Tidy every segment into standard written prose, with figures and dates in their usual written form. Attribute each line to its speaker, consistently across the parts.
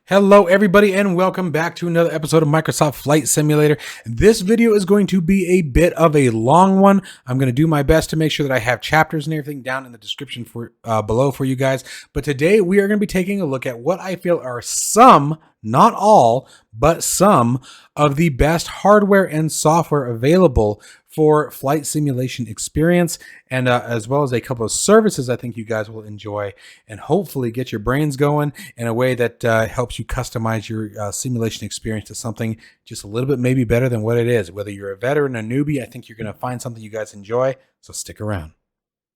Speaker 1: Hello everybody and welcome back to another episode of Microsoft Flight Simulator. This video is going to be a bit of a long one. I'm going to do my best to make sure that I have chapters and everything down in the description for below for you guys. But today we are going to be taking a look at what I feel are some, not all, but some of the best hardware and software available for flight simulation experience, and as well as a couple of services I think you guys will enjoy and hopefully get your brains going in a way that helps you customize your simulation experience to something just a little bit maybe better than what it is. Whether you're a veteran or a newbie, I think you're going to find something you guys enjoy, so stick around.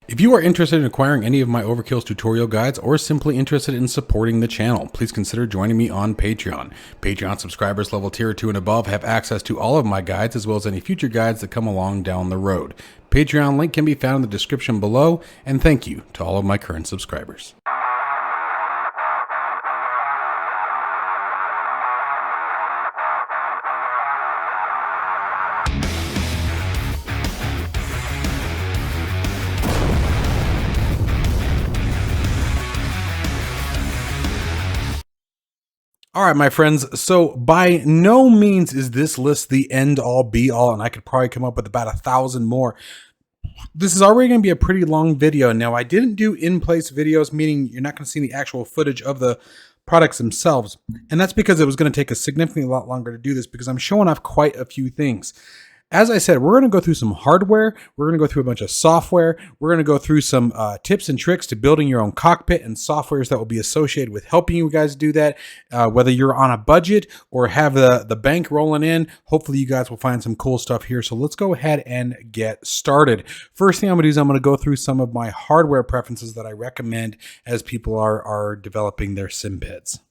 Speaker 1: If you are interested in acquiring any of my Overkills tutorial guides or simply interested in supporting the channel, please consider joining me on Patreon. Patreon subscribers level tier 2 and above have access to all of my guides as well as any future guides that come along down the road. Patreon link can be found in the description below, and thank you to all of my current subscribers. All right, my friends, so by no means is this list the end all be all, and I could probably come up with about 1,000 more. This is already going to be a pretty long video. Now, I didn't do in-place videos, meaning you're not going to see the actual footage of the products themselves, and that's because it was going to take a significantly lot longer to do this because I'm showing off quite a few things. As I said, we're going to go through some hardware, we're going to go through a bunch of software, we're going to go through some tips and tricks to building your own cockpit and softwares that will be associated with helping you guys do that. Whether you're on a budget or have the bank rolling in, hopefully you guys will find some cool stuff here. So let's go ahead and get started. First thing I'm going to do is I'm going to go through some of my hardware preferences that I recommend as people are developing their sim pads.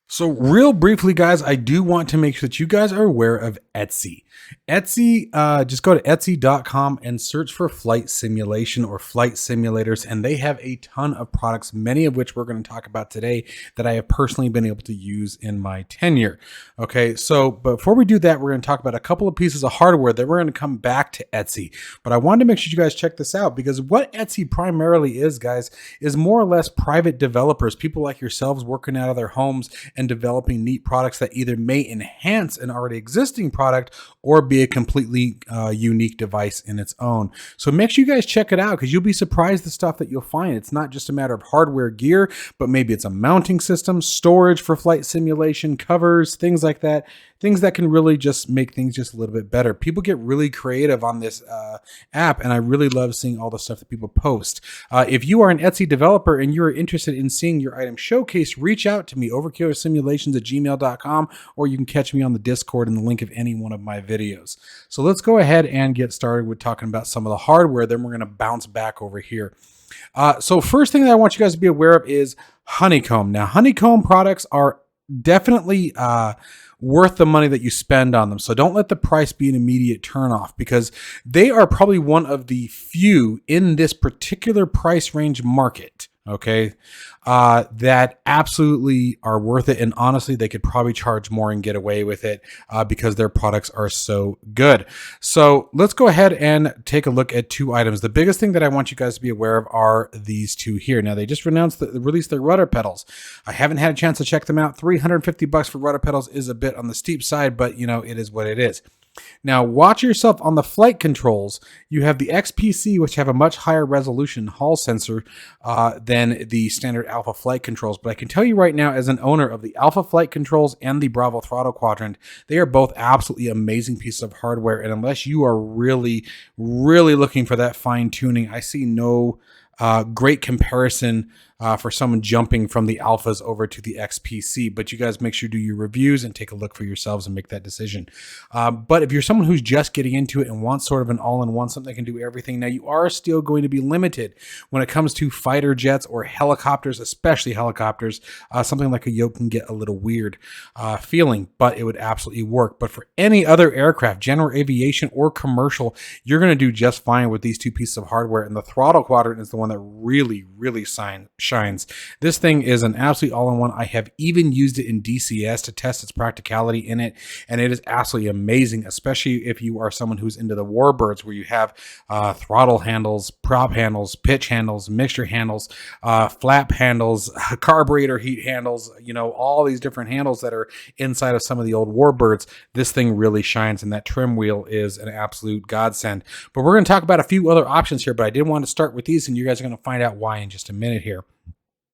Speaker 1: So real briefly, guys, I do want to make sure that you guys are aware of Etsy. Etsy, just go to etsy.com and search for flight simulation or flight simulators, and they have a ton of products, many of which we're going to talk about today that I have personally been able to use in my tenure. Okay, so before we do that, we're going to talk about a couple of pieces of hardware that we're going to come back to Etsy. But I wanted to make sure you guys check this out because what Etsy primarily is, guys, is more or less private developers, people like yourselves working out of their homes and developing neat products that either may enhance an already existing product or be a completely unique device in its own. So make sure you guys check it out because you'll be surprised the stuff that you'll find. It's not just a matter of hardware gear, but maybe it's a mounting system, storage for flight simulation, covers, things like that. Things that can really just make things just a little bit better. People get really creative on this app, and I really love seeing all the stuff that people post. If you are an Etsy developer and you're interested in seeing your item showcased, reach out to me, overkillersimulations@gmail.com, or you can catch me on the Discord in the link of any one of my videos. So let's go ahead and get started with talking about some of the hardware, then we're going to bounce back over here. So first thing that I want you guys to be aware of is Honeycomb. Now, Honeycomb products are definitely worth the money that you spend on them. So don't let the price be an immediate turnoff because they are probably one of the few in this particular price range market, okay, that absolutely are worth it. And honestly, they could probably charge more and get away with it because their products are so good. So let's go ahead and take a look at two items. The biggest thing that I want you guys to be aware of are these two here. Now, they just released their rudder pedals. I haven't had a chance to check them out. $350 for rudder pedals is a bit on the steep side, but you know, it is what it is. Now, watch yourself on the flight controls. You have the XPC, which have a much higher resolution Hall sensor than the standard Alpha flight controls. But I can tell you right now, as an owner of the Alpha flight controls and the Bravo throttle quadrant, they are both absolutely amazing pieces of hardware. And unless you are really, really looking for that fine tuning, I see no great comparison for someone jumping from the Alphas over to the XPC, but you guys make sure to do your reviews and take a look for yourselves and make that decision. But if you're someone who's just getting into it and wants sort of an all-in-one, something that can do everything, now you are still going to be limited when it comes to fighter jets or helicopters, especially helicopters. Something like a yoke can get a little weird feeling, but it would absolutely work. But for any other aircraft, general aviation or commercial, you're going to do just fine with these two pieces of hardware, and the throttle quadrant is the one that really, really shines shines. This thing is an absolute all-in-one. I have even used it in DCS to test its practicality in it, and it is absolutely amazing, especially if you are someone who's into the warbirds, where you have throttle handles, prop handles, pitch handles, mixture handles, flap handles, carburetor heat handles, you know, all these different handles that are inside of some of the old warbirds. This thing really shines, and that trim wheel is an absolute godsend. But we're going to talk about a few other options here, but I did want to start with these, and you guys are going to find out why in just a minute here.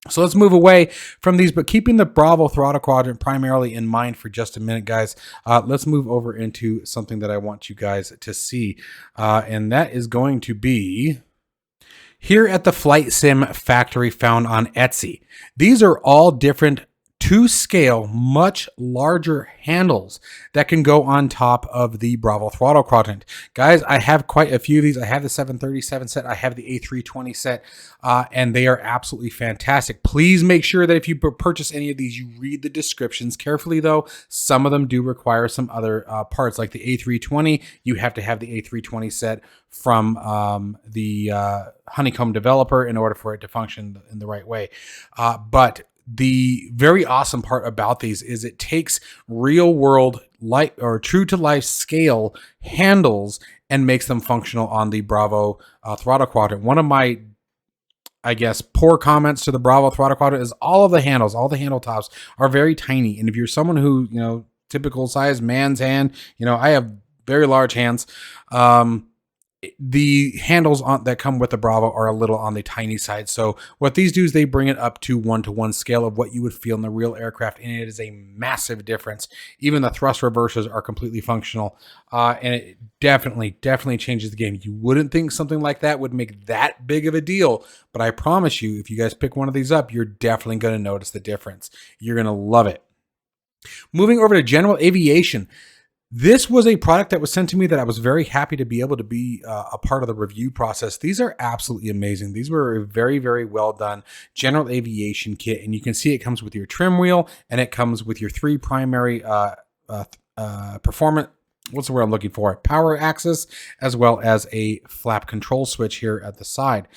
Speaker 1: So let's move away from these, but keeping the Bravo throttle quadrant primarily in mind for just a minute, guys. Let's move over into something that I want you guys to see, and that is going to be here at the FlightSimFactory found on Etsy. These are all different to scale, much larger handles that can go on top of the Bravo throttle quadrant. Guys, I have quite a few of these. I have the 737 set, I have the A320 set, and they are absolutely fantastic. Please make sure that if you purchase any of these, you read the descriptions carefully, though. Some of them do require some other parts, like the A320. You have to have the A320 set from the Honeycomb developer in order for it to function in the right way. But the very awesome part about these is it takes real world light or true to life scale handles and makes them functional on the Bravo throttle quadrant. One of my, I guess, poor comments to the Bravo throttle quadrant is all of the handles, all the handle tops are very tiny. And if you're someone who, you know, typical size man's hand, you know, I have very large hands. The handles that come with the Bravo are a little on the tiny side. So what these do is they bring it up to 1-to-1 scale of what you would feel in the real aircraft, and it is a massive difference. Even the thrust reversers are completely functional, and it definitely changes the game. You wouldn't think something like that would make that big of a deal, but I promise you, if you guys pick one of these up, you're definitely going to notice the difference. You're going to love it. Moving over to general aviation. This was a product that was sent to me that I was very happy to be able to be a part of the review process. These are absolutely amazing. These were a very, very well done general aviation kit. And you can see it comes with your trim wheel, and it comes with your three primary performance, what's the word I'm looking for? Power axis, as well as a flap control switch here at the side.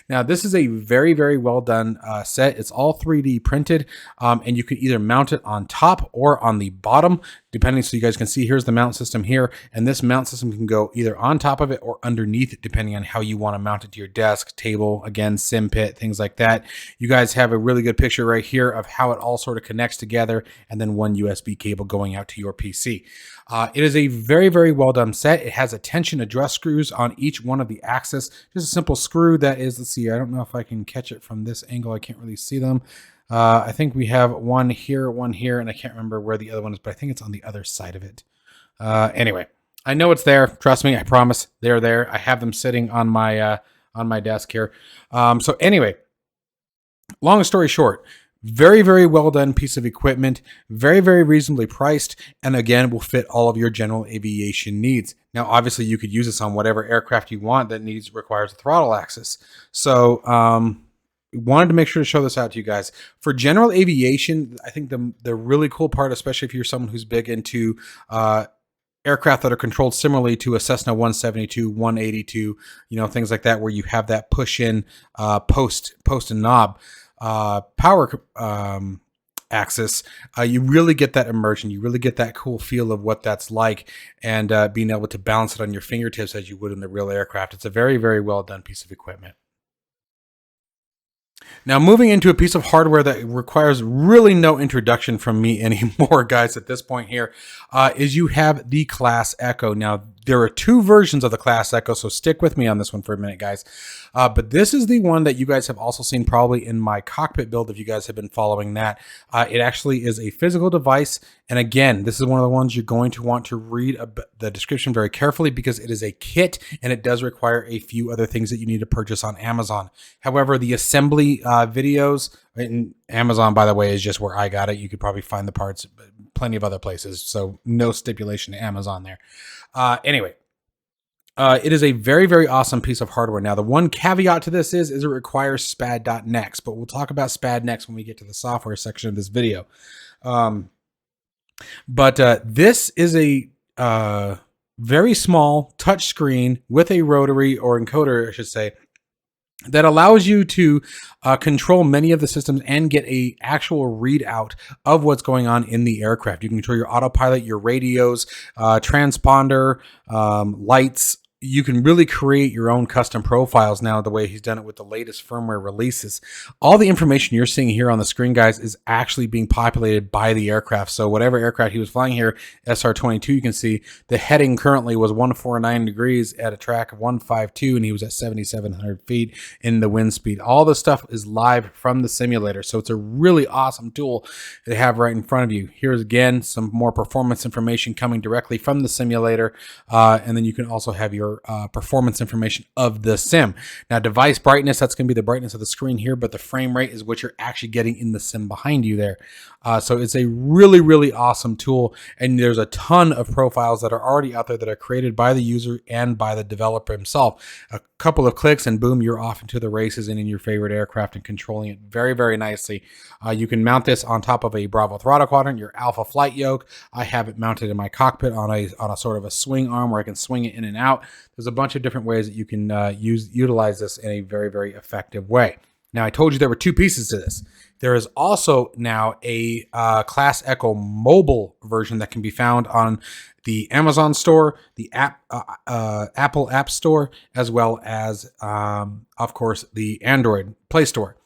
Speaker 1: Now, this is a very, very well done set. It's all 3D printed, and you can either mount it on top or on the bottom, depending. So you guys can see, here's the mount system here, and this mount system can go either on top of it or underneath it, depending on how you want to mount it to your desk, table, again, sim pit, things like that. You guys have a really good picture right here of how it all sort of connects together, and then one USB cable going out to your PC. It is a very, very well done set. It has a tension adjust screws on each one of the axis. Just a simple screw that is, let's see, I don't know if I can catch it from this angle. I can't really see them. I think we have one here, and I can't remember where the other one is, but I think it's on the other side of it. Anyway, I know it's there. Trust me, I promise they're there. I have them sitting on my desk here. So anyway, long story short, very, very well done piece of equipment, very, very reasonably priced, and again, will fit all of your general aviation needs. Now, obviously, you could use this on whatever aircraft you want that requires a throttle axis. So, wanted to make sure to show this out to you guys. For general aviation, I think the really cool part, especially if you're someone who's big into aircraft that are controlled similarly to a Cessna 172, 182, you know, things like that, where you have that push-in post and knob power axis, you really get that immersion. You really get that cool feel of what that's like, and being able to balance it on your fingertips as you would in the real aircraft. It's a very, very well done piece of equipment. Now, moving into a piece of hardware that requires really no introduction from me anymore, guys, at this point here, is you have the Class Echo. Now, there are two versions of the Class Echo, so stick with me on this one for a minute, guys. But this is the one that you guys have also seen probably in my cockpit build, if you guys have been following that. It actually is a physical device. And again, this is one of the ones you're going to want to read the description very carefully, because it is a kit and it does require a few other things that you need to purchase on Amazon. However, the assembly videos, and Amazon, by the way, is just where I got it. You could probably find the parts plenty of other places, so no stipulation to Amazon there. Anyway, it is a very, very awesome piece of hardware. Now, the one caveat to this is it requires SpadNext, but we'll talk about SpadNext when we get to the software section of this video. But this is a very small touch screen with a rotary, or encoder, I should say, that allows you to control many of the systems and get a actual readout of what's going on in the aircraft. You can control your autopilot, your radios, transponder, lights. You can really create your own custom profiles now, the way he's done it with the latest firmware releases. All the information you're seeing here on the screen, guys, is actually being populated by the aircraft. So whatever aircraft he was flying here, SR-22, you can see the heading currently was 149 degrees at a track of 152, and he was at 7,700 feet in the wind speed. All the stuff is live from the simulator. So it's a really awesome tool to have right in front of you. Here's again some more performance information coming directly from the simulator. And then you can also have your performance information of the sim. Now, device brightness, that's going to be the brightness of the screen here, but the frame rate is what you're actually getting in the sim behind you there. So it's a really, really awesome tool, and there's a ton of profiles that are already out there that are created by the user and by the developer himself. A couple of clicks and boom, you're off into the races and in your favorite aircraft and controlling it very, very nicely. You can mount this on top of a Bravo throttle quadrant, your Alpha flight yoke. I have it mounted in my cockpit on a sort of a swing arm where I can swing it in and out. There's a bunch of different ways that you can utilize this in a very, very effective way. Now, I told you there were two pieces to this. There is also now a Class Echo mobile version that can be found on the Amazon store, the Apple App Store, as well as, of course, the Android Play Store.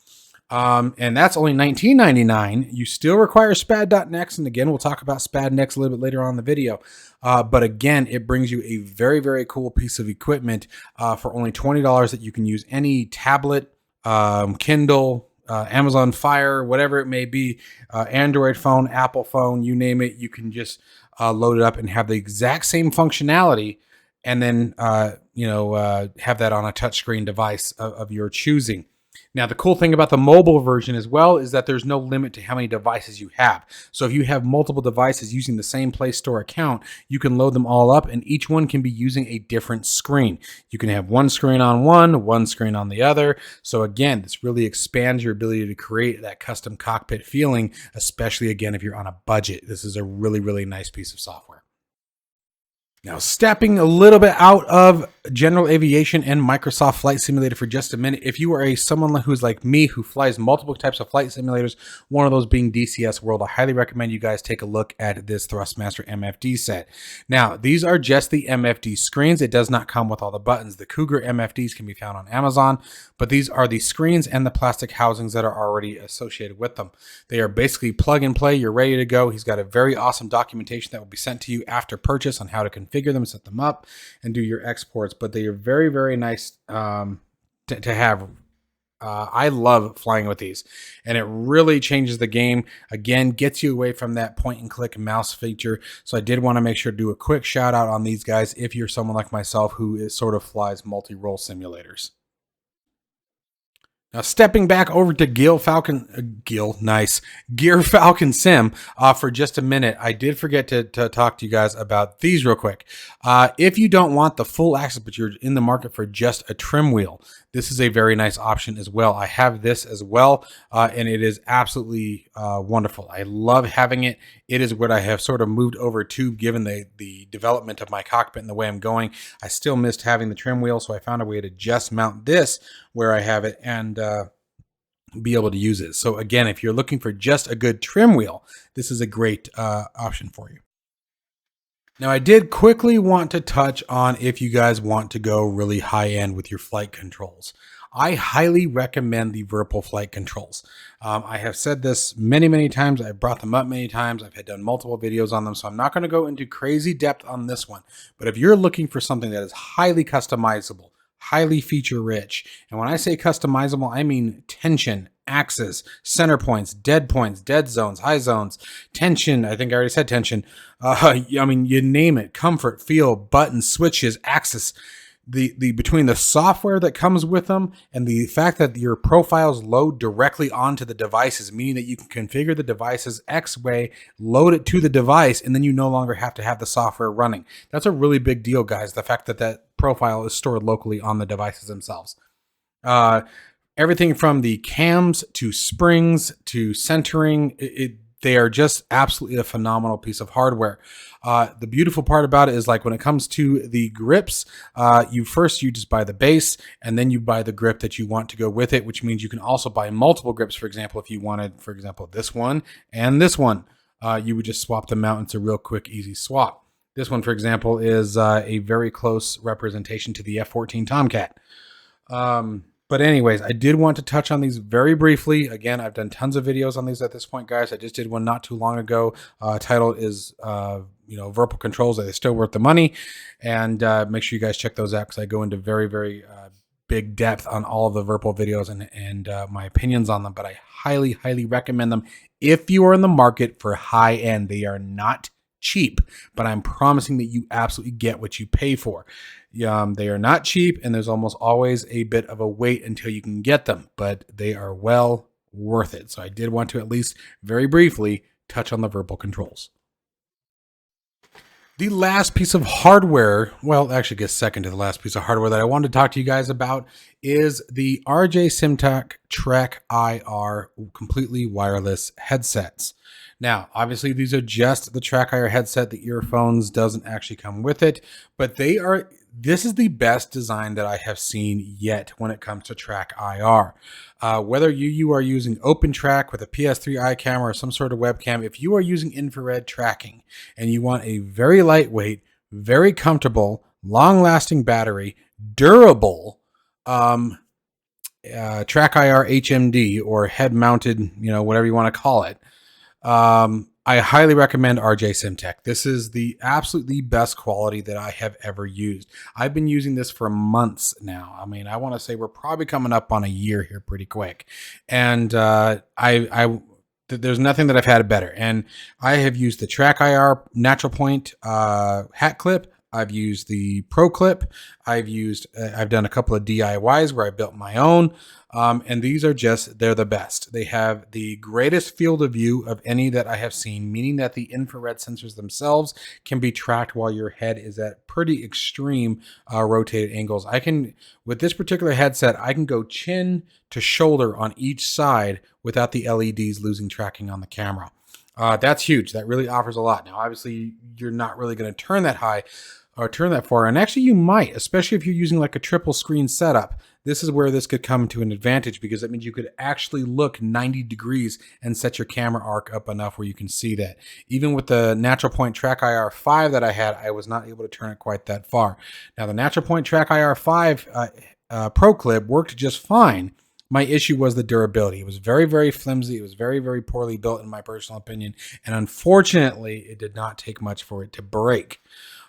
Speaker 1: And that's only $19.99. You still require SpadNext, and again, we'll talk about SpadNext a little bit later on in the video. But again, it brings you a very, very cool piece of equipment for only $20 that you can use any tablet, Kindle, Amazon Fire, whatever it may be, Android phone, Apple phone, you name it. You can just load it up and have the exact same functionality, and then have that on a touchscreen device of your choosing. Now, the cool thing about the mobile version as well is that there's no limit to how many devices you have. So if you have multiple devices using the same Play Store account, you can load them all up, and each one can be using a different screen. You can have one screen on one screen on the other. So again, this really expands your ability to create that custom cockpit feeling, especially again, if you're on a budget. This is a really, really nice piece of software. Now, stepping a little bit out of general aviation and Microsoft Flight Simulator for just a minute, if you are someone who's like me who flies multiple types of flight simulators, one of those being DCS World, I highly recommend you guys take a look at this Thrustmaster MFD set. Now, these are just the MFD screens. It does not come with all the buttons. The Cougar MFDs can be found on Amazon, but these are the screens and the plastic housings that are already associated with them. They are basically plug and play. You're ready to go. He's got a very awesome documentation that will be sent to you after purchase on how to configure them, set them up, and do your exports. But they are very, very nice to have. I love flying with these, and it really changes the game. Again, gets you away from that point and click mouse feature. So I did want to make sure to do a quick shout out on these guys if you're someone like myself who sort of flies multi-role simulators. Now, stepping back over to Gear Falcon Sim for just a minute, I did forget to talk to you guys about these real quick. If you don't want the full axis, but you're in the market for just a trim wheel, this is a very nice option as well. I have this as well, and it is absolutely wonderful. I love having it. It is what I have sort of moved over to, given the development of my cockpit and the way I'm going. I still missed having the trim wheel, so I found a way to just mount this where I have it and be able to use it. So again, if you're looking for just a good trim wheel, this is a great option for you. Now, I did quickly want to touch on if you guys want to go really high end with your flight controls. I highly recommend the Virpil flight controls. I have said this many, many times. I've brought them up many times. I've done multiple videos on them, so I'm not going to go into crazy depth on this one. But if you're looking for something that is highly customizable, highly feature rich, and when I say customizable, I mean tension, axis, center points, dead zones, high zones, tension. I think I already said tension. I mean, you name it. Comfort, feel, buttons, switches, axis. The between the software that comes with them and the fact that your profiles load directly onto the devices, meaning that you can configure the devices X way, load it to the device, and then you no longer have to have the software running. That's a really big deal, guys. The fact that that profile is stored locally on the devices themselves. Everything from the cams to springs to centering, they are just absolutely a phenomenal piece of hardware. The beautiful part about it is, like, when it comes to the grips, you just buy the base, and then you buy the grip that you want to go with it, which means you can also buy multiple grips. For example, if you wanted, for example, this one and this one, you would just swap them out. It's a real quick, easy swap. This one, for example, is a very close representation to the F-14 Tomcat. But anyways, I did want to touch on these very briefly. Again, I've done tons of videos on these at this point, guys. I just did one not too long ago. Title is, Virpil Controls. Are they still worth the money? And make sure you guys check those out, because I go into very, very big depth on all of the Virpil videos and my opinions on them. But I highly, highly recommend them if you are in the market for high end. They are not cheap, but I'm promising that you absolutely get what you pay for. They are not cheap, and there's almost always a bit of a wait until you can get them, but they are well worth it. So I did want to at least very briefly touch on the Virpil Controls. The last piece of hardware, well, actually, I guess second to the last piece of hardware that I wanted to talk to you guys about is the RGBneo TrackIR completely wireless headsets. Now, obviously, these are just the TrackIR headset. The earphones doesn't actually come with it, but this is the best design that I have seen yet when it comes to TrackIR. Whether you are using OpenTrack with a PS3i camera or some sort of webcam, if you are using infrared tracking and you want a very lightweight, very comfortable, long-lasting battery, durable TrackIR HMD or head-mounted, whatever you want to call it, I highly recommend RGBneo. This is the absolutely best quality that I have ever used. I've been using this for months now. I mean, I want to say we're probably coming up on a year here pretty quick. And there's nothing that I've had better. And I have used the TrackIR Natural Point hat clip. I've used the Pro Clip. I've done a couple of DIYs where I built my own. And these are they're the best. They have the greatest field of view of any that I have seen, meaning that the infrared sensors themselves can be tracked while your head is at pretty extreme rotated angles. With this particular headset, I can go chin to shoulder on each side without the LEDs losing tracking on the camera. That's huge. That really offers a lot. Now, obviously, you're not really going to turn that high or turn that far. And actually you might, especially if you're using like a triple screen setup. This is where this could come to an advantage, because that means you could actually look 90 degrees and set your camera arc up enough where you can see that. Even with the Natural Point TrackIR 5 that I had, I was not able to turn it quite that far. Now the Natural Point TrackIR 5 Pro Clip worked just fine. My issue was the durability. It was very, very flimsy. It was very, very poorly built in my personal opinion. And unfortunately, it did not take much for it to break.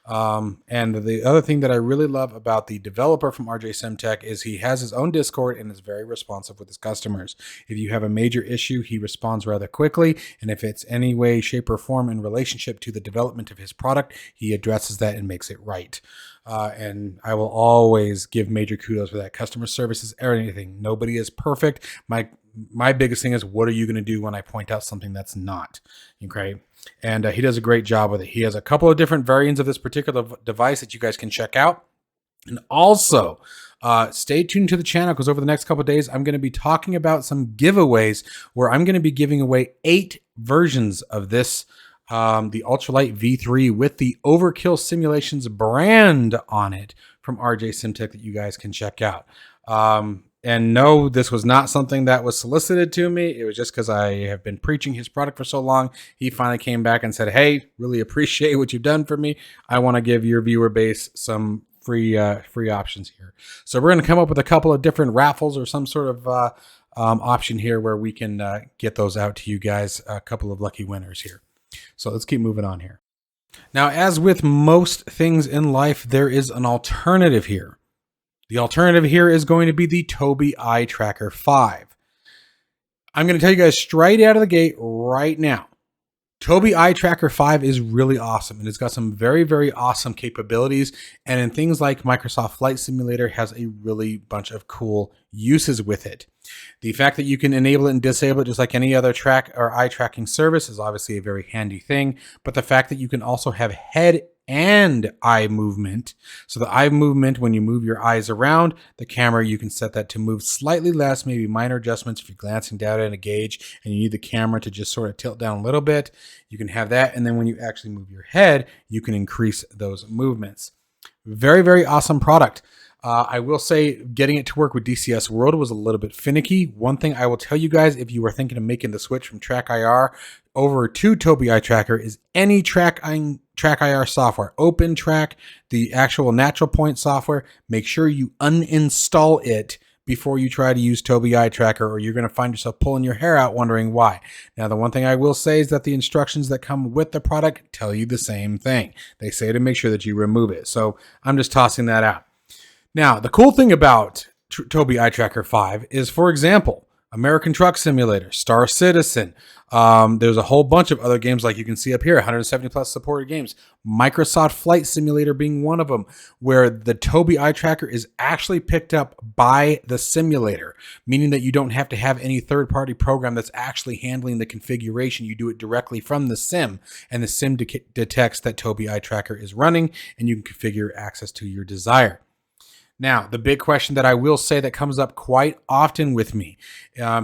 Speaker 1: And the other thing that I really love about the developer from RGBneo is he has his own Discord and is very responsive with his customers. If you have a major issue, he responds rather quickly. And if it's any way, shape, or form in relationship to the development of his product, he addresses that and makes it right. And I will always give major kudos for that. Customer service is everything. Nobody is perfect. My biggest thing is, what are you going to do when I point out something that's not? Okay. And he does a great job with it. He has a couple of different variants of this particular device that you guys can check out. And also, stay tuned to the channel, because over the next couple of days, I'm going to be talking about some giveaways where I'm going to be giving away 8 versions of this, the Ultralight V3 with the Overkill Simulations brand on it from RGBneo that you guys can check out. And no, this was not something that was solicited to me. It was just because I have been preaching his product for so long. He finally came back and said, hey, really appreciate what you've done for me. I want to give your viewer base some free options here. So we're going to come up with a couple of different raffles or some sort of option here where we can get those out to you guys, a couple of lucky winners here. So let's keep moving on here. Now, as with most things in life, there is an alternative here. The alternative here is going to be the Tobii Eye Tracker 5. I'm going to tell you guys straight out of the gate right now, Tobii Eye Tracker 5 is really awesome, and it's got some very, very awesome capabilities. And in things like Microsoft Flight Simulator has a really bunch of cool uses with it. The fact that you can enable it and disable it just like any other track or eye tracking service is obviously a very handy thing. But the fact that you can also have head and eye movement. So the eye movement, when you move your eyes around the camera, you can set that to move slightly less, maybe minor adjustments if you're glancing down at a gauge and you need the camera to just sort of tilt down a little bit. You can have that. And then when you actually move your head, you can increase those movements. Very, very awesome product. I will say getting it to work with DCS World was a little bit finicky. One thing I will tell you guys, if you are thinking of making the switch from TrackIR over to Tobii Eye Tracker, is any TrackIR software, OpenTrack, the actual natural point software, make sure you uninstall it before you try to use Tobii Eye Tracker, or you're going to find yourself pulling your hair out wondering why. Now, the one thing I will say is that the instructions that come with the product tell you the same thing. They say to make sure that you remove it. So I'm just tossing that out. Now, the cool thing about Tobii Eye Tracker 5 is, for example, American Truck Simulator, Star Citizen. There's a whole bunch of other games like you can see up here, 170 plus supported games. Microsoft Flight Simulator being one of them, where the Tobii Eye Tracker is actually picked up by the simulator, meaning that you don't have to have any third-party program that's actually handling the configuration. You do it directly from the sim, and the sim detects that Tobii Eye Tracker is running, and you can configure access to your desire. Now, the big question that I will say that comes up quite often with me,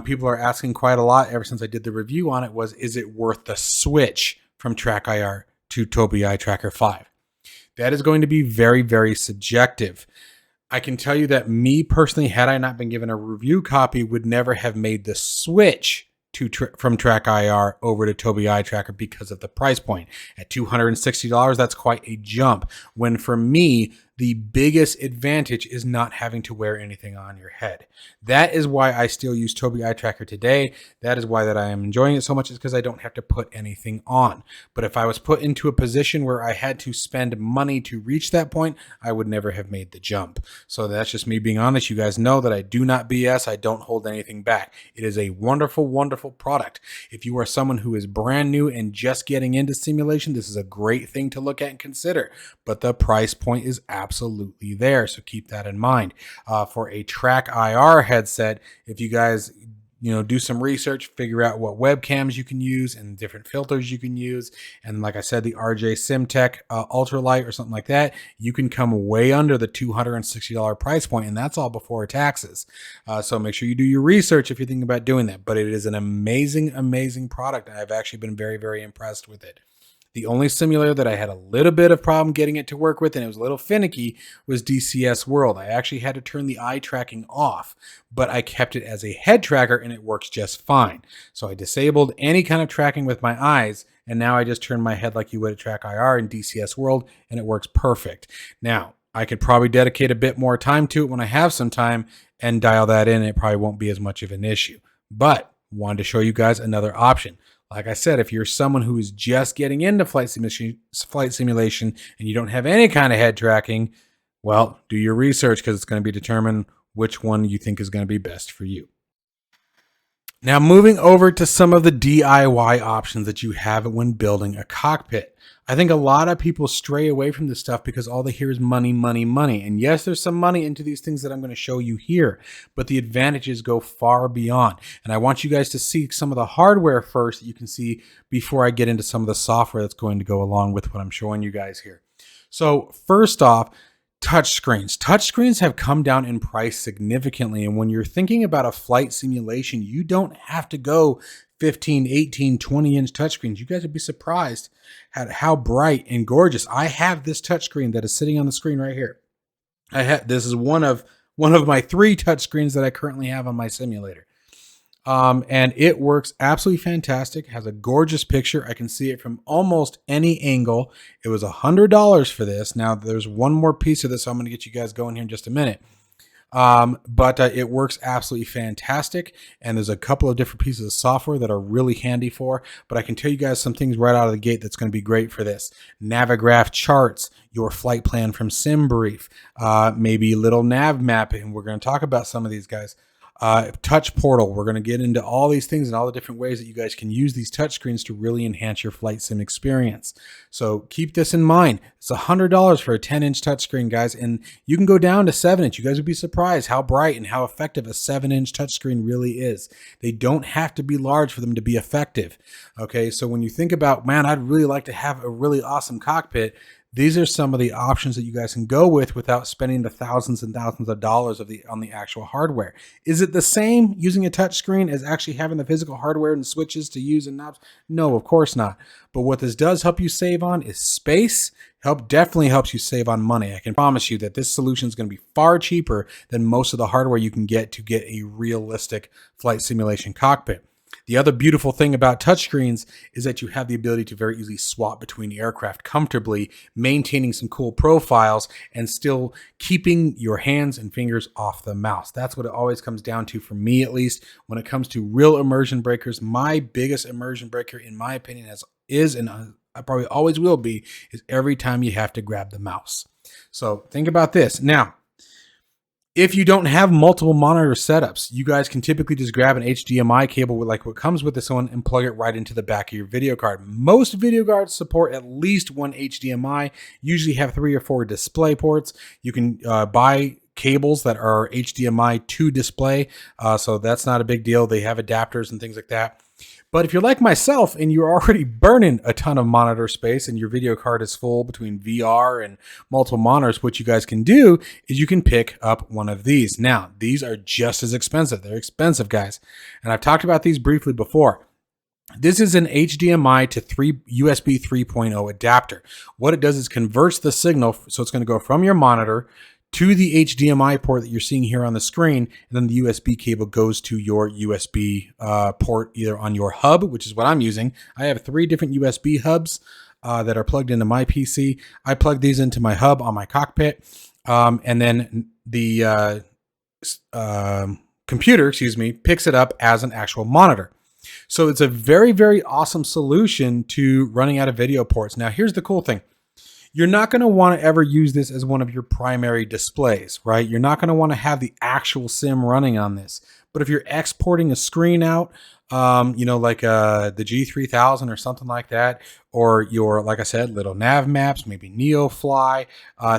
Speaker 1: people are asking quite a lot ever since I did the review on it, was, is it worth the switch from TrackIR to Tobii Eye Tracker 5? That is going to be very, very subjective. I can tell you that me personally, had I not been given a review copy, would never have made the switch from TrackIR over to Tobii Eye Tracker because of the price point. At $260, that's quite a jump. When for me, the biggest advantage is not having to wear anything on your head. That is why I still use Tobii Eye Tracker today. That is why that I am enjoying it so much, is because I don't have to put anything on. But if I was put into a position where I had to spend money to reach that point, I would never have made the jump. So that's just me being honest. You guys know that I do not BS. I don't hold anything back. It is a wonderful, wonderful product. If you are someone who is brand new and just getting into simulation, this is a great thing to look at and consider. But the price point is absolutely there, so keep that in mind. For a TrackIR headset, if you guys do some research, figure out what webcams you can use and different filters you can use, and like I said, the RJ SimTech ultralight or something like that, you can come way under the $260 price point, and that's all before taxes. So make sure you do your research if you're thinking about doing that. But it is an amazing, amazing product. I've actually been very, very impressed with it. The only simulator that I had a little bit of problem getting it to work with, and it was a little finicky, was DCS World. I actually had to turn the eye tracking off, but I kept it as a head tracker and it works just fine. So I disabled any kind of tracking with my eyes, and now I just turn my head like you would at TrackIR in DCS World, and it works perfect. Now, I could probably dedicate a bit more time to it when I have some time and dial that in. It probably won't be as much of an issue, but wanted to show you guys another option. Like I said, if you're someone who is just getting into flight simulation and you don't have any kind of head tracking, well, do your research, because it's going to be determined which one you think is going to be best for you. Now, moving over to some of the DIY options that you have when building a cockpit. I think a lot of people stray away from this stuff because all they hear is money, money, money. And yes, there's some money into these things that I'm going to show you here, but the advantages go far beyond. And I want you guys to see some of the hardware first that you can see before I get into some of the software that's going to go along with what I'm showing you guys here. So first off, touchscreens. Touchscreens have come down in price significantly. And when you're thinking about a flight simulation, you don't have to go 15, 18, 20-inch touchscreens. You guys would be surprised at how bright and gorgeous. I have this touchscreen that is sitting on the screen right here. This is one of my 3 touchscreens that I currently have on my simulator. And it works absolutely fantastic. Has a gorgeous picture. I can see it from almost any angle. It was $100 for this. Now there's one more piece of this, so I'm going to get you guys going here in just a minute. But it works absolutely fantastic, and there's a couple of different pieces of software that are really handy for, but I can tell you guys some things right out of the gate that's going to be great for this. Navigraph charts, your flight plan from SimBrief, maybe a little NavMap, and we're going to talk about some of these guys. TouchPortal. We're going to get into all these things and all the different ways that you guys can use these touchscreens to really enhance your flight sim experience. So keep this in mind. It's $100 for a 10-inch touchscreen, guys, and you can go down to 7-inch. You guys would be surprised how bright and how effective a 7-inch touchscreen really is. They don't have to be large for them to be effective. Okay, so when you think about, man, I'd really like to have a really awesome cockpit, these are some of the options that you guys can go with without spending the thousands and thousands of dollars on the actual hardware. Is it the same using a touchscreen as actually having the physical hardware and switches to use and knobs? No, of course not. But what this does help you save on is space. Definitely helps you save on money. I can promise you that this solution is going to be far cheaper than most of the hardware you can get to get a realistic flight simulation cockpit. The other beautiful thing about touchscreens is that you have the ability to very easily swap between aircraft comfortably, maintaining some cool profiles and still keeping your hands and fingers off the mouse. That's what it always comes down to, for me at least. When it comes to real immersion breakers, my biggest immersion breaker, in my opinion, is and I probably always will be, is every time you have to grab the mouse. So think about this. Now, if you don't have multiple monitor setups, you guys can typically just grab an HDMI cable like what comes with this one and plug it right into the back of your video card. Most video cards support at least one HDMI, usually have 3 or 4 display ports. You can buy cables that are HDMI to display, so that's not a big deal. They have adapters and things like that. But if you're like myself and you're already burning a ton of monitor space and your video card is full between VR and multiple monitors, what you guys can do is you can pick up one of these. Now, these are just as expensive. They're expensive, guys. And I've talked about these briefly before. This is an HDMI to USB 3.0 adapter. What it does is converts the signal, so it's going to go from your monitor to the HDMI port that you're seeing here on the screen, and then the USB cable goes to your USB port either on your hub, which is what I'm using. I have 3 different USB hubs that are plugged into my PC. I plug these into my hub on my cockpit, and then the computer, picks it up as an actual monitor. So it's a very, very awesome solution to running out of video ports. Now, here's the cool thing. You're not going to want to ever use this as one of your primary displays, right? You're not going to want to have the actual sim running on this. But if you're exporting a screen out, like the G3000 or something like that, or your, like I said, little nav maps, maybe NeoFly,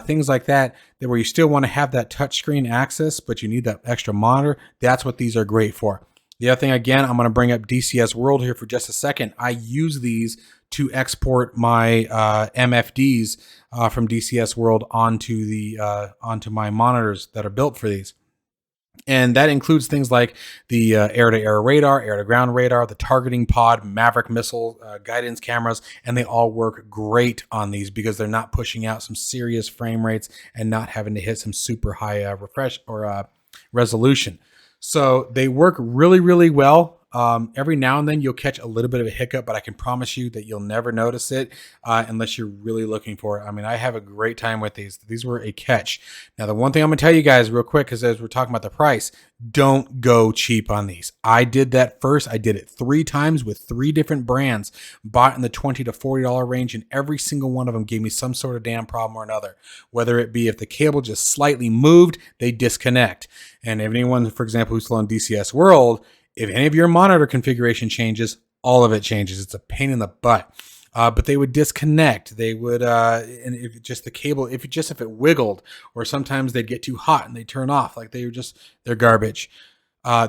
Speaker 1: things like that, where you still want to have that touchscreen access, but you need that extra monitor, that's what these are great for. The other thing, again, I'm going to bring up DCS World here for just a second. I use these to export my MFDs from DCS World onto my monitors that are built for these. And that includes things like the air-to-air radar, air-to-ground radar, the targeting pod, Maverick missile, guidance cameras, and they all work great on these because they're not pushing out some serious frame rates and not having to hit some super high refresh or resolution. So they work really, really well. Every now and then you'll catch a little bit of a hiccup, but I can promise you that you'll never notice it unless you're really looking for it. I mean, I have a great time with these. These were a catch. Now, the one thing I'm going to tell you guys real quick, because as we're talking about the price, don't go cheap on these. I did that first. I did it 3 times with 3 different brands, bought in the $20 to $40 range, and every single one of them gave me some sort of damn problem or another. Whether it be if the cable just slightly moved, they disconnect. And if anyone, for example, who's flown DCS World, if any of your monitor configuration changes, all of it changes. It's a pain in the butt. But they would disconnect. They would, and if just the cable, if it wiggled, or sometimes they'd get too hot and they turn off, like they're garbage.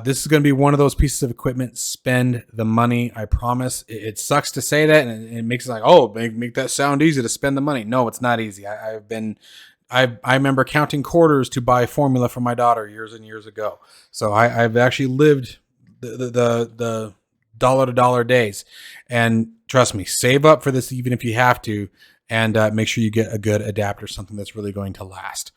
Speaker 1: This is going to be one of those pieces of equipment. Spend the money, I promise. It sucks to say that, and it makes it like, oh, make that sound easy to spend the money. No, it's not easy. I remember counting quarters to buy formula for my daughter years and years ago. So I've actually lived the dollar to dollar days, and trust me, save up for this even if you have to, and make sure you get a good adapter, something that's really going to last.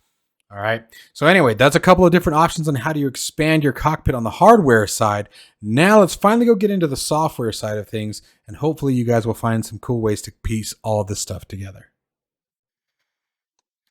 Speaker 1: All right. So anyway, that's a couple of different options on how do you expand your cockpit on the hardware side. Now let's finally go get into the software side of things, and hopefully you guys will find some cool ways to piece all of this stuff together.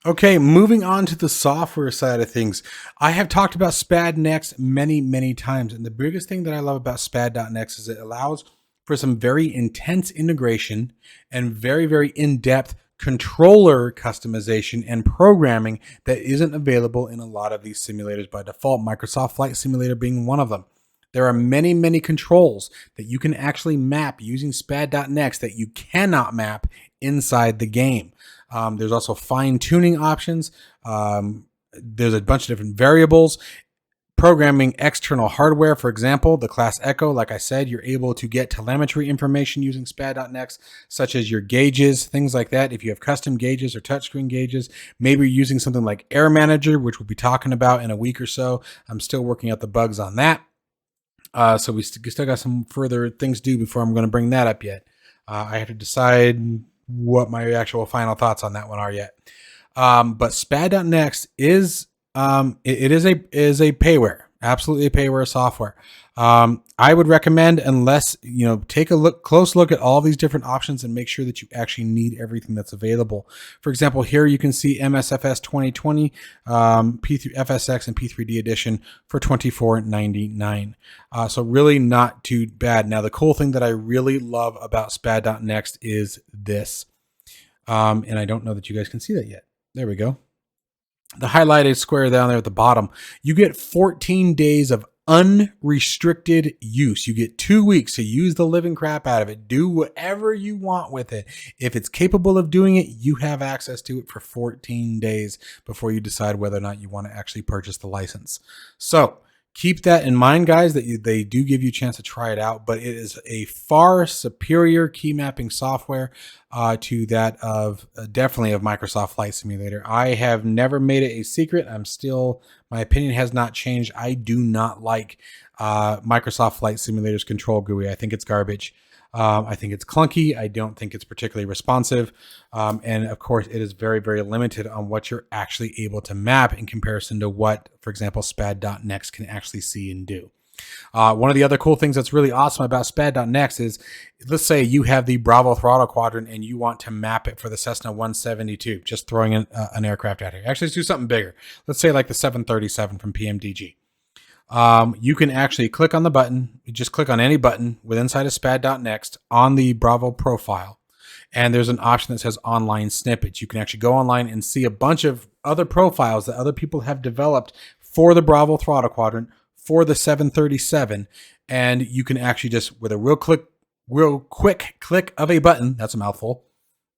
Speaker 1: Okay, moving on to the software side of things. I have talked about SpadNext many, many times, and the biggest thing that I love about Spad.next is it allows for some very intense integration and very, very in-depth controller customization and programming that isn't available in a lot of these simulators by default, Microsoft Flight Simulator being one of them. There are many, many controls that you can actually map using Spad.next that you cannot map inside the game. There's also fine-tuning options. There's a bunch of different variables. Programming external hardware, for example, the class Echo, like I said, you're able to get telemetry information using SpadNext, such as your gauges, things like that. If you have custom gauges or touchscreen gauges, maybe you're using something like Air Manager, which we'll be talking about in a week or so. I'm still working out the bugs on that. So we still got some further things to do before I'm going to bring that up yet. I have to decide what my actual final thoughts on that one are yet. But SpadNext is it is a payware, absolutely a payware software. I would recommend, unless take a close look at all these different options and make sure that you actually need everything that's available. For example, here you can see MSFS 2020, P3 FSX and P3D edition for $24.99. So really not too bad. Now the cool thing that I really love about SpadNext is this, and I don't know that you guys can see that yet. There we go. The highlighted square down there at the bottom, you get 14 days of unrestricted use. You get 2 weeks to use the living crap out of it. Do whatever you want with it. If it's capable of doing it, you have access to it for 14 days before you decide whether or not you want to actually purchase the license. So keep that in mind, guys, that they do give you a chance to try it out, but it is a far superior key mapping software to that of definitely of Microsoft Flight Simulator. I have never made it a secret. My opinion has not changed. I do not like Microsoft Flight Simulator's control GUI. I think it's garbage. I think it's clunky. I don't think it's particularly responsive. And of course, it is very, very limited on what you're actually able to map in comparison to what, for example, SpadNext can actually see and do. One of the other cool things that's really awesome about SpadNext is, let's say you have the Bravo throttle quadrant and you want to map it for the Cessna 172, just throwing an aircraft out here. Actually, let's do something bigger. Let's say like the 737 from PMDG. You can actually click on the button. You just click on any button inside of SpadNext on the Bravo profile. And there's an option that says online snippets. You can actually go online and see a bunch of other profiles that other people have developed for the Bravo throttle quadrant, for the 737. And you can actually just, with a real quick click of a button, that's a mouthful,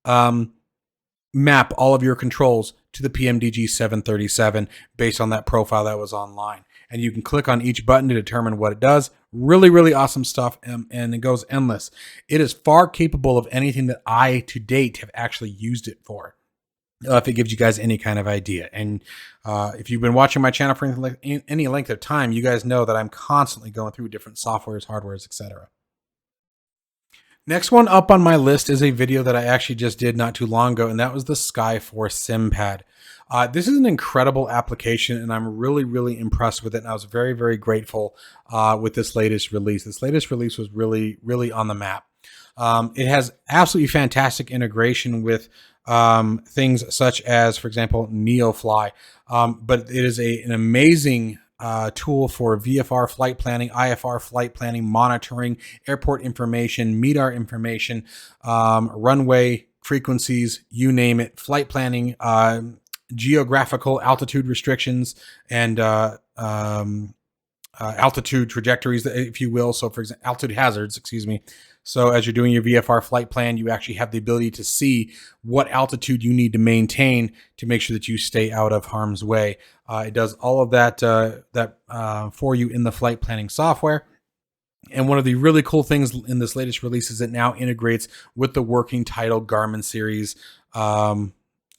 Speaker 1: map all of your controls to the PMDG 737 based on that profile that was online. And you can click on each button to determine what it does. Really, really awesome stuff, and it goes endless. It is far capable of anything that I, to date, have actually used it for, if it gives you guys any kind of idea. And if you've been watching my channel for any length of time, you guys know that I'm constantly going through different softwares, hardwares, etc. Next one up on my list is a video that I actually just did not too long ago, and that was the Sky4Sim Pad. This is an incredible application, and I'm really, really impressed with it. And I was very, very grateful with this latest release. This latest release was really, really on the map. It has absolutely fantastic integration with things such as, for example, NeoFly. But it is an amazing tool for VFR flight planning, IFR flight planning, monitoring, airport information, MEDAR information, runway frequencies, you name it, flight planning, geographical altitude restrictions, and altitude trajectories, if you will. So for example, altitude hazards, excuse me. So as you're doing your VFR flight plan, you actually have the ability to see what altitude you need to maintain to make sure that you stay out of harm's way. It does all of that for you in the flight planning software. And one of the really cool things in this latest release is it now integrates with the working title Garmin series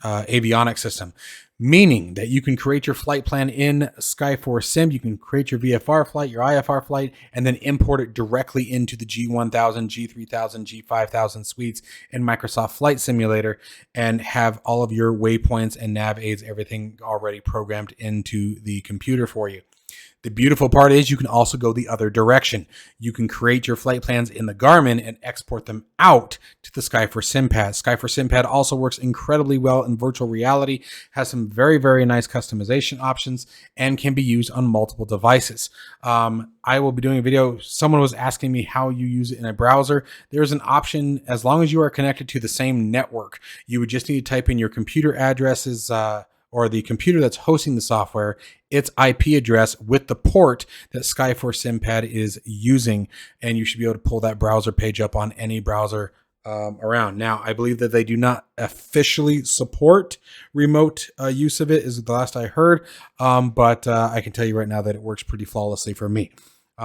Speaker 1: avionics system, meaning that you can create your flight plan in Sky4Sim. You can create your VFR flight, your IFR flight, and then import it directly into the G1000, G3000, G5000 suites in Microsoft Flight Simulator, and have all of your waypoints and nav aids, everything already programmed into the computer for you. The beautiful part is you can also go the other direction. You can create your flight plans in the Garmin and export them out to the Sky4Sim Pad. Sky4Sim Pad also works incredibly well in virtual reality, has some very, very nice customization options, and can be used on multiple devices. I will be doing a video. Someone was asking me how you use it in a browser. There's an option, as long as you are connected to the same network, you would just need to type in your computer addresses, or the computer that's hosting the software, its IP address with the port that Sky4Sim Pad is using, and you should be able to pull that browser page up on any browser around. Now, I believe that they do not officially support remote use of it, is the last I heard, but I can tell you right now that it works pretty flawlessly for me.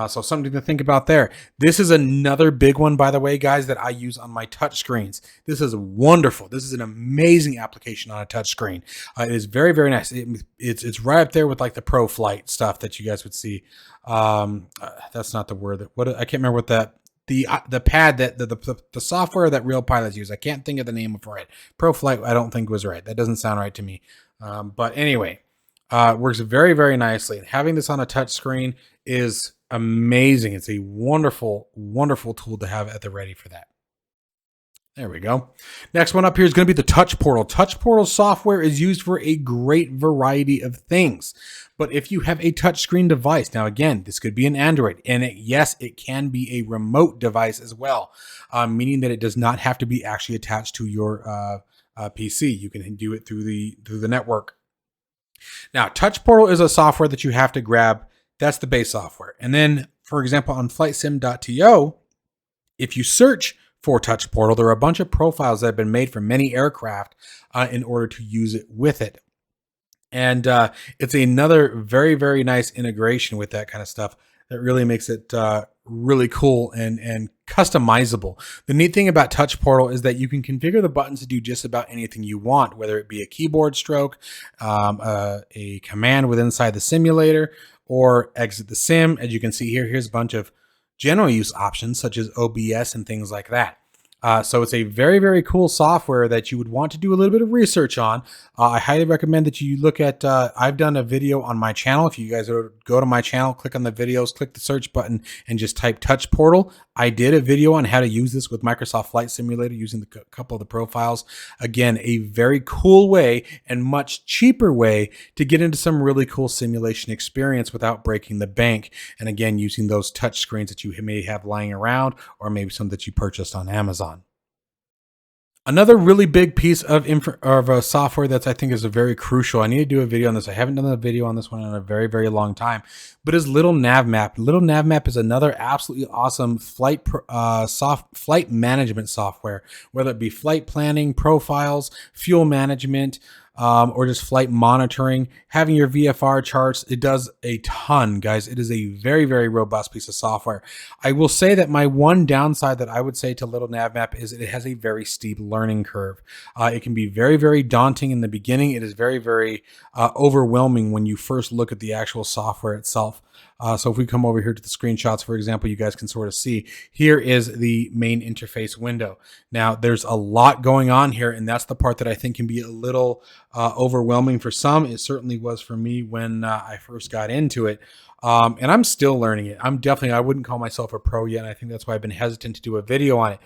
Speaker 1: So something to think about there. This is another big one, by the way, guys, that I use on my touch screens. This is wonderful. This is an amazing application on a touch screen. It is very, very nice. It's right up there with like the pro flight stuff that you guys would see. That's not the word. I can't remember what that. The pad that the software that real pilots use. I can't think of the name for it. Pro flight, I don't think was right. That doesn't sound right to me. But anyway, works very, very nicely. And having this on a touch screen is amazing. It's a wonderful, wonderful tool to have at the ready for that. There we go. Next one up here is going to be the TouchPortal. TouchPortal software is used for a great variety of things. But if you have a touchscreen device, now again, this could be an Android, and yes, it can be a remote device as well, meaning that it does not have to be actually attached to your PC. You can do it through the network. Now, TouchPortal is a software that you have to grab. That's the base software. And then, for example, on FlightSim.to, if you search for TouchPortal, there are a bunch of profiles that have been made for many aircraft in order to use it with it. And it's another very, very nice integration with that kind of stuff that really makes it really cool and customizable. The neat thing about TouchPortal is that you can configure the buttons to do just about anything you want, whether it be a keyboard stroke, a command within inside the simulator, or exit the sim. As you can see here, here's a bunch of general use options such as OBS and things like that. So it's a very, very cool software that you would want to do a little bit of research on. I highly recommend that you look at, I've done a video on my channel. If you guys go to my channel, click on the videos, click the search button and just type TouchPortal. I did a video on how to use this with Microsoft Flight Simulator using a couple of the profiles. Again, a very cool way and much cheaper way to get into some really cool simulation experience without breaking the bank. And again, using those touch screens that you may have lying around, or maybe some that you purchased on Amazon. Another really big piece of software that I think is very crucial. I need to do a video on this. I haven't done a video on this one in a very, very long time, but is Little NavMap. Little NavMap is another absolutely awesome flight management software, whether it be flight planning, profiles, fuel management, or just flight monitoring, having your VFR charts. It does a ton, guys. It is a very, very robust piece of software. I will say that my one downside that I would say to Little NavMap is it has a very steep learning curve. It can be very, very daunting in the beginning. It is very, very overwhelming when you first look at the actual software itself. So if we come over here to the screenshots, for example, you guys can sort of see here is the main interface window. Now there's a lot going on here, and that's the part that I think can be a little overwhelming for some. It certainly was for me when I first got into it. And I'm still learning it. I wouldn't call myself a pro yet. And I think that's why I've been hesitant to do a video on it.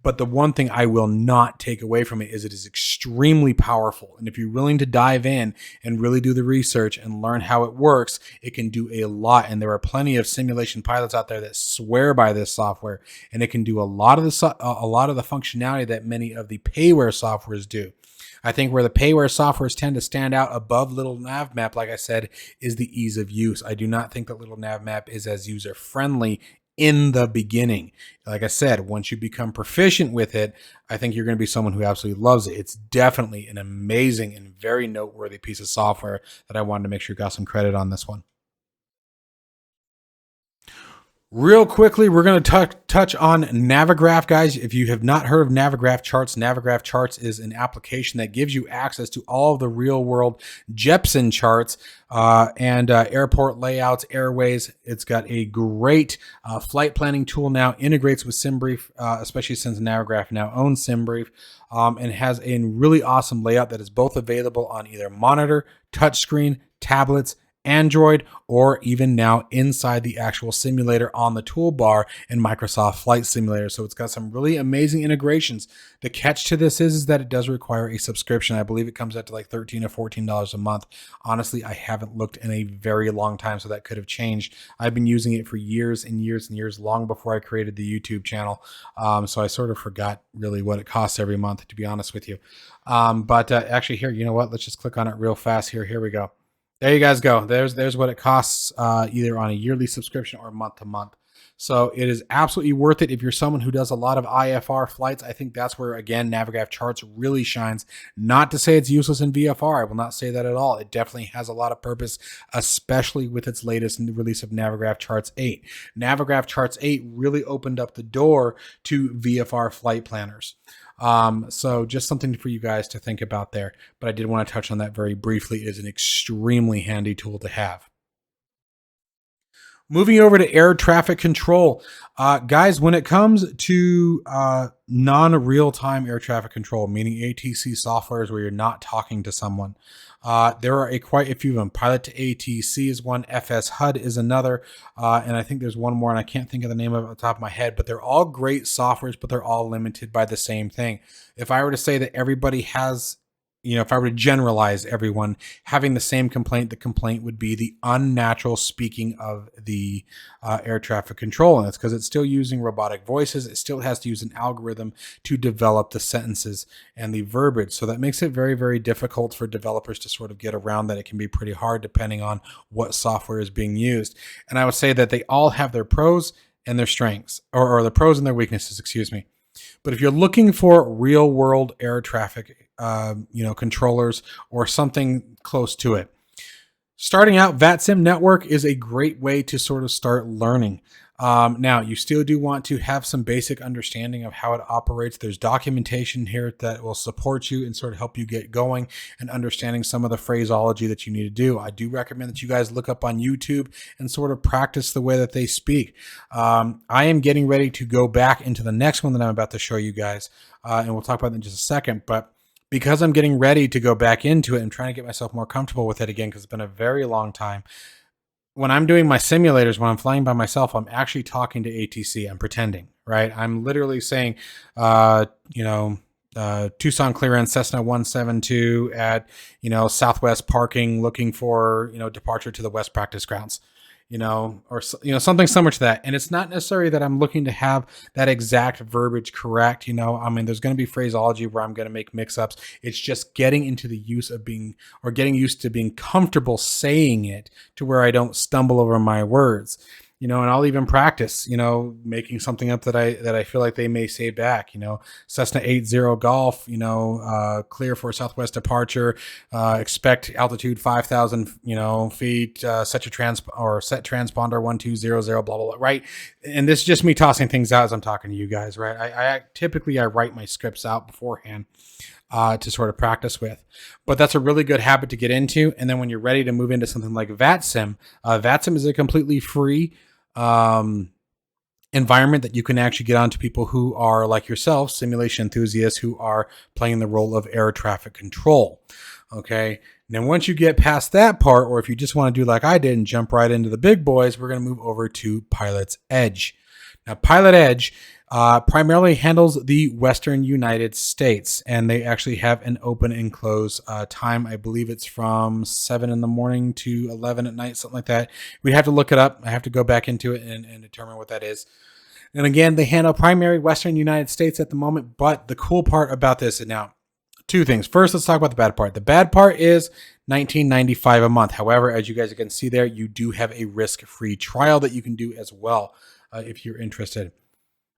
Speaker 1: But the one thing I will not take away from it is extremely powerful. And if you're willing to dive in and really do the research and learn how it works, it can do a lot. And there are plenty of simulation pilots out there that swear by this software, and it can do a lot of the functionality that many of the payware softwares do. I think where the payware softwares tend to stand out above Little NavMap, like I said, is the ease of use. I do not think that Little NavMap is as user-friendly in the beginning. Like I said, once you become proficient with it, I think you're going to be someone who absolutely loves it. It's definitely an amazing and very noteworthy piece of software that I wanted to make sure got some credit on this one. Real quickly, we're going to touch on Navigraph, guys. If you have not heard of Navigraph Charts, Navigraph Charts is an application that gives you access to all of the real-world Jeppesen charts and airport layouts, airways. It's got a great flight planning tool now, integrates with SimBrief, especially since Navigraph now owns SimBrief, and has a really awesome layout that is both available on either monitor, touchscreen, tablets, Android, or even now inside the actual simulator on the toolbar in Microsoft Flight Simulator. So it's got some really amazing integrations. The catch to this is that it does require a subscription. I believe it comes out to like $13 or $14 a month. Honestly, I haven't looked in a very long time, so that could have changed. I've been using it for years and years and years, long before I created the YouTube channel. So I sort of forgot really what it costs every month, to be honest with you. But actually here, you know what? Let's just click on it real fast here. Here we go. There you guys go. There's what it costs either on a yearly subscription or month to month. So it is absolutely worth it if you're someone who does a lot of IFR flights. I think that's where, again, Navigraph Charts really shines. Not to say it's useless in VFR. I will not say that at all. It definitely has a lot of purpose, especially with its latest release of Navigraph Charts 8. Navigraph Charts 8 really opened up the door to VFR flight planners. So just something for you guys to think about there. But I did want to touch on that very briefly. It is an extremely handy tool to have. Moving over to air traffic control. Guys, when it comes to non-real-time air traffic control, meaning ATC softwares where you're not talking to someone, there are quite a few of them. Pilot to ATC is one, FS HUD is another, and I think there's one more, and I can't think of the name of it off the top of my head, but they're all great softwares, but they're all limited by the same thing. If I were to say that everybody has, if I were to generalize everyone having the same complaint, the complaint would be the unnatural speaking of the air traffic control. And it's because it's still using robotic voices. It still has to use an algorithm to develop the sentences and the verbiage. So that makes it very, very difficult for developers to sort of get around that. It can be pretty hard depending on what software is being used. And I would say that they all have their pros and their strengths, or the pros and their weaknesses, excuse me. But if you're looking for real world air traffic controllers or something close to it, starting out, VATSIM network is a great way to sort of start learning. Now, you still do want to have some basic understanding of how it operates. There's documentation here that will support you and sort of help you get going and understanding some of the phraseology that you need to do. I do recommend that you guys look up on YouTube and sort of practice the way that they speak. I am getting ready to go back into the next one that I'm about to show you guys, and we'll talk about that in just a second. But because I'm getting ready to go back into it and trying to get myself more comfortable with it again, because it's been a very long time, when I'm doing my simulators, when I'm flying by myself, I'm actually talking to ATC. I'm pretending, right? I'm literally saying, Tucson clearance, Cessna 172 at, Southwest parking, looking for, departure to the West practice grounds, or something similar to that. And it's not necessarily that I'm looking to have that exact verbiage correct. There's going to be phraseology where I'm going to make mix-ups. It's just getting into the use of getting used to being comfortable saying it to where I don't stumble over my words. And I'll even practice, making something up that I feel like they may say back, Cessna 80 Golf, clear for Southwest departure, expect altitude 5,000, feet, set transponder 1200, blah, blah, blah, right? And this is just me tossing things out as I'm talking to you guys, right? I typically write my scripts out beforehand to sort of practice with. But that's a really good habit to get into. And then when you're ready to move into something like VATSIM, VATSIM is a completely free environment that you can actually get onto people who are like yourself, simulation enthusiasts who are playing the role of air traffic control. Okay. Now, once you get past that part, or if you just want to do like I did and jump right into the big boys, we're going to move over to PilotEdge. Now, PilotEdge primarily handles the Western United States, and they actually have an open and close time. I believe it's from 7 in the morning to 11 at night, something like that. We'd have to look it up. I have to go back into it and determine what that is. And again, they handle primary Western United States at the moment. But the cool part about this, and now, two things. First, let's talk about the bad part. The bad part is $19.95 a month. However, as you guys can see there, you do have a risk-free trial that you can do as well if you're interested.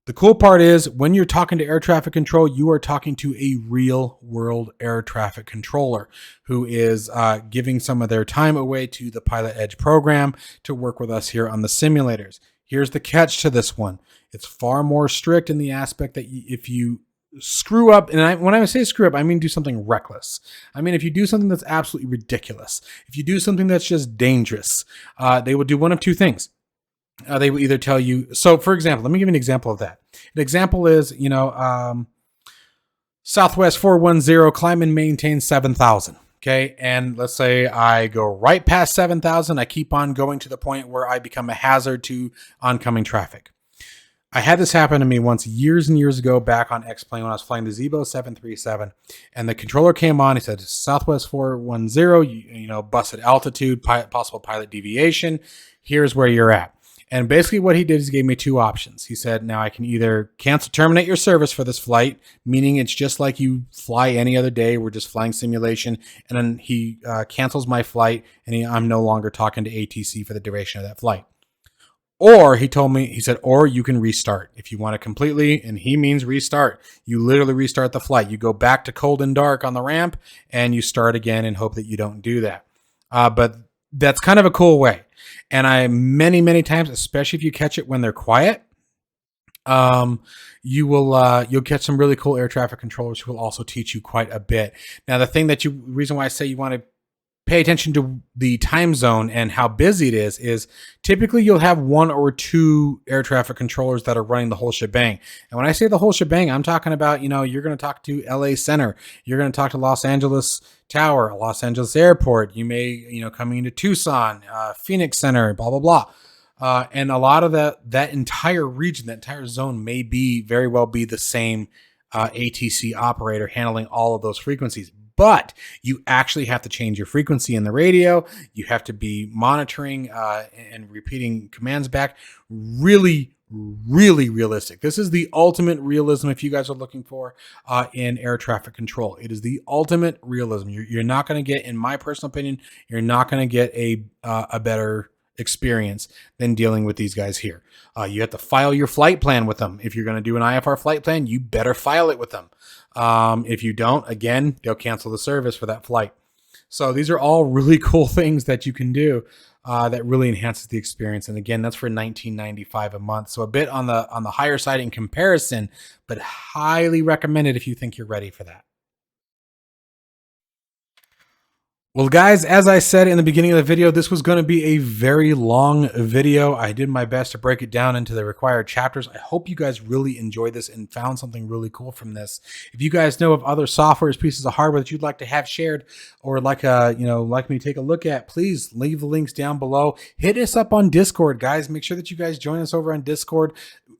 Speaker 1: The cool part is when you're talking to air traffic control, you are talking to a real world air traffic controller who is giving some of their time away to the PilotEdge program to work with us here on the simulators. Here's the catch to this one. It's far more strict in the aspect that if you screw up, and when I say screw up, I mean do something reckless. I mean, if you do something that's absolutely ridiculous, if you do something that's just dangerous, they will do one of two things. They will either tell you, so for example, let me give you an example of that. An example is, Southwest 410, climb and maintain 7,000. Okay. And let's say I go right past 7,000. I keep on going to the point where I become a hazard to oncoming traffic. I had this happen to me once years and years ago back on X-Plane when I was flying the Zibo 737, and the controller came on. He said, Southwest 410, busted altitude, possible pilot deviation. Here's where you're at. And basically what he did is he gave me two options. He said, now I can either terminate your service for this flight, meaning it's just like you fly any other day. We're just flying simulation. And then he cancels my flight, and I'm no longer talking to ATC for the duration of that flight. Or he told me, he said, or you can restart if you want to completely, and he means restart. You literally restart the flight. You go back to cold and dark on the ramp and you start again and hope that you don't do that. But that's kind of a cool way. And I many times, especially if you catch it when they're quiet, you'll catch some really cool air traffic controllers who will also teach you quite a bit. Now, the thing that reason why I say you want to pay attention to the time zone and how busy it is typically you'll have one or two air traffic controllers that are running the whole shebang. And when I say the whole shebang, I'm talking about, you're going to talk to LA Center. You're going to talk to Los Angeles Tower, Los Angeles Airport. You may, coming into Tucson, Phoenix Center, blah, blah, blah. And a lot of that entire region, that entire zone may very well be the same ATC operator handling all of those frequencies. But you actually have to change your frequency in the radio. You have to be monitoring and repeating commands back. Really realistic. This is the ultimate realism if you guys are looking for in air traffic control. It is the ultimate realism. You're not going to get, in my personal opinion, you're not going to get a better experience than dealing with these guys here. You have to file your flight plan with them. If you're going to do an IFR flight plan, you better file it with them. If you don't, again, they'll cancel the service for that flight. So these are all really cool things that you can do that really enhances the experience. And again, that's for $19.95 a month. So a bit on the higher side in comparison, but highly recommended if you think you're ready for that. Well, guys, as I said in the beginning of the video, this was going to be a very long video. I did my best to break it down into the required chapters. I hope you guys really enjoyed this and found something really cool from this. If you guys know of other softwares, pieces of hardware that you'd like to have shared or like me to take a look at, please leave the links down below. Hit us up on Discord, guys. Make sure that you guys join us over on Discord.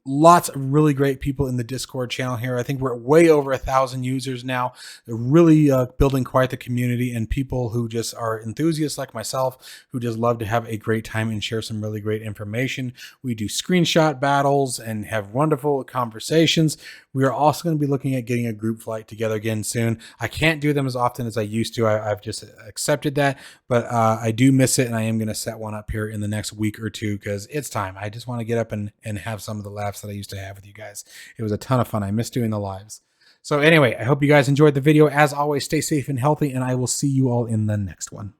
Speaker 1: Lots of really great people in the Discord channel here. I think we're way over 1,000 users now. They're really building quite the community, and people who just are enthusiasts like myself who just love to have a great time and share some really great information. We do screenshot battles and have wonderful conversations. We are also going to be looking at getting a group flight together again soon. I can't do them as often as I used to. I've just accepted that, but I do miss it, and I am going to set one up here in the next week or two because it's time. I just want to get up and have some of the laughs that I used to have with you guys. It was a ton of fun. I miss doing the lives. So anyway, I hope you guys enjoyed the video. As always, stay safe and healthy, and I will see you all in the next one.